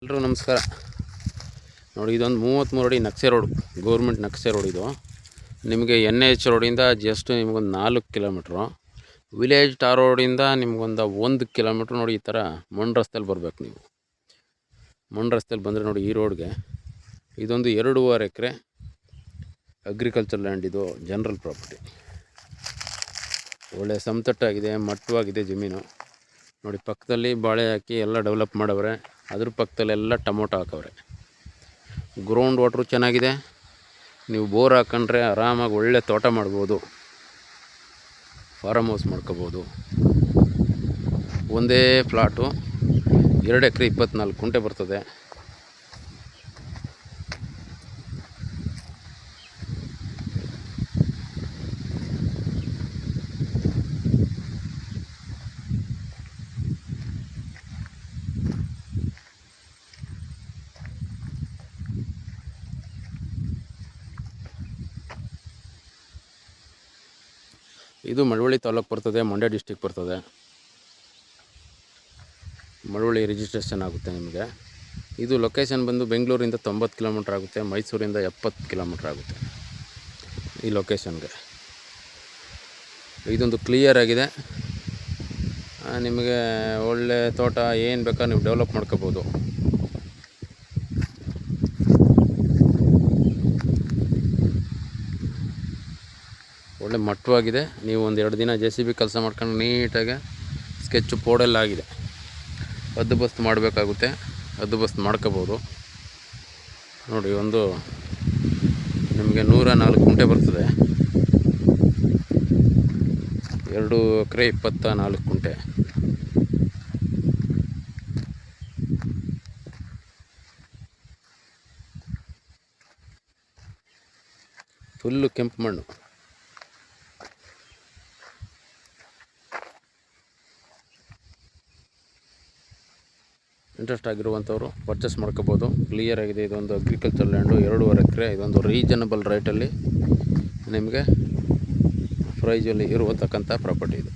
ಎಲ್ಲರೂ ನಮಸ್ಕಾರ. ನೋಡಿ, ಇದೊಂದು 33 ಅಡಿ ನಕ್ಷೆ ರೋಡ್, ಗೌರ್ಮೆಂಟ್ ನಕ್ಷೆ ರೋಡ್. ಇದು ನಿಮಗೆ NH ರೋಡಿಂದ ಜಸ್ಟ್ ನಿಮಗೊಂದು 4 ಕಿಲೋಮೀಟ್ರು, ವಿಲೇಜ್ ಟಾರ್ ರೋಡಿಂದ ನಿಮಗೊಂದು 1 ಕಿಲೋಮೀಟ್ರ್. ನೋಡಿ, ಈ ಥರ ಮಣ್ಣು ರಸ್ತೆಯಲ್ಲಿ ಬರಬೇಕು ನೀವು. ಮಣ್ಣು ರಸ್ತೆಯಲ್ಲಿ ಬಂದರೆ ನೋಡಿ, ಈ ರೋಡ್ಗೆ ಇದೊಂದು 2.5 ಎಕರೆ ಅಗ್ರಿಕಲ್ಚರ್ ಲ್ಯಾಂಡ್. ಇದು ಜನರಲ್ ಪ್ರಾಪರ್ಟಿ. ಒಳ್ಳೆ ಸಮತಟ್ಟಾಗಿದೆ, ಮಟ್ಟವಾಗಿದೆ ಜಮೀನು. ನೋಡಿ, ಪಕ್ಕದಲ್ಲಿ ಬಾಳೆ ಹಾಕಿ ಎಲ್ಲ ಡೆವಲಪ್ ಮಾಡವ್ರೆ. ಅದ್ರ ಪಕ್ಕದಲ್ಲೆಲ್ಲ ಟೊಮೊಟೊ ಹಾಕವ್ರೆ. ಗ್ರೌಂಡ್ ವಾಟ್ರು ಚೆನ್ನಾಗಿದೆ. ನೀವು ಬೋರ್ ಹಾಕೊಂಡ್ರೆ ಆರಾಮಾಗಿ ಒಳ್ಳೆ ತೋಟ ಮಾಡ್ಬೋದು, ಫಾರಮ್ ಹೌಸ್ ಮಾಡ್ಕೋಬೋದು. ಒಂದೇ ಫ್ಲಾಟು 2 ಎಕರೆ 24 ಗುಂಟೆ ಬರ್ತದೆ. ಇದು ಮಳವಳ್ಳಿ ತಾಲೂಕು ಬರ್ತದೆ, ಮಂಡ್ಯ ಡಿಸ್ಟಿಕ್ ಬರ್ತದೆ. ಮಳವಳ್ಳಿ ರಿಜಿಸ್ಟ್ರೇಷನ್ ಆಗುತ್ತೆ ನಿಮಗೆ. ಇದು ಲೊಕೇಶನ್ ಬಂದು ಬೆಂಗಳೂರಿಂದ 90 ಕಿಲೋಮೀಟ್ರ್ ಆಗುತ್ತೆ, ಮೈಸೂರಿಂದ 70 ಕಿಲೋಮೀಟ್ರ್ ಆಗುತ್ತೆ ಈ ಲೊಕೇಶನ್ಗೆ. ಇದೊಂದು ಕ್ಲಿಯರ್ ಆಗಿದೆ. ನಿಮಗೆ ಒಳ್ಳೆ ತೋಟ ಏನು ಬೇಕಾದ್ರೂ ನೀವು ಡೆವಲಪ್ ಮಾಡ್ಕೋಬೋದು. ಒಳ್ಳೆ ಮಟ್ಟವಾಗಿದೆ. ನೀವು ಒಂದು 2 ದಿನ JCB ಕೆಲಸ ಮಾಡ್ಕೊಂಡು ನೀಟಾಗಿ ಸ್ಕೆಚ್ ಪೋಡೆಲ್ಲ ಆಗಿದೆ. ಹದ್ದುಬಸ್ತು ಮಾಡಬೇಕಾಗುತ್ತೆ, ಹದ್ದುಬಸ್ತು ಮಾಡ್ಕೋಬೋದು. ನೋಡಿ, ಒಂದು ನಿಮಗೆ 104 ಗುಂಟೆ ಬರ್ತದೆ. 2 ಎಕರೆ 24 ಗುಂಟೆ. ಫುಲ್ಲು ಕೆಂಪು ಮಣ್ಣು. ಇಂಟ್ರೆಸ್ಟ್ ಆಗಿರುವಂಥವ್ರು ಪರ್ಚೇಸ್ ಮಾಡ್ಕೋಬೋದು. ಕ್ಲಿಯರ್ ಆಗಿದೆ. ಇದೊಂದು ಅಗ್ರಿಕಲ್ಚರ್ ಲ್ಯಾಂಡು, 2.5 ಎಕರೆ. ಇದೊಂದು ರೀಸನಬಲ್ ರೇಟಲ್ಲಿ ನಿಮಗೆ ಪ್ರೈಸಲ್ಲಿ ಇರತಕ್ಕಂಥ ಪ್ರಾಪರ್ಟಿ ಇದು.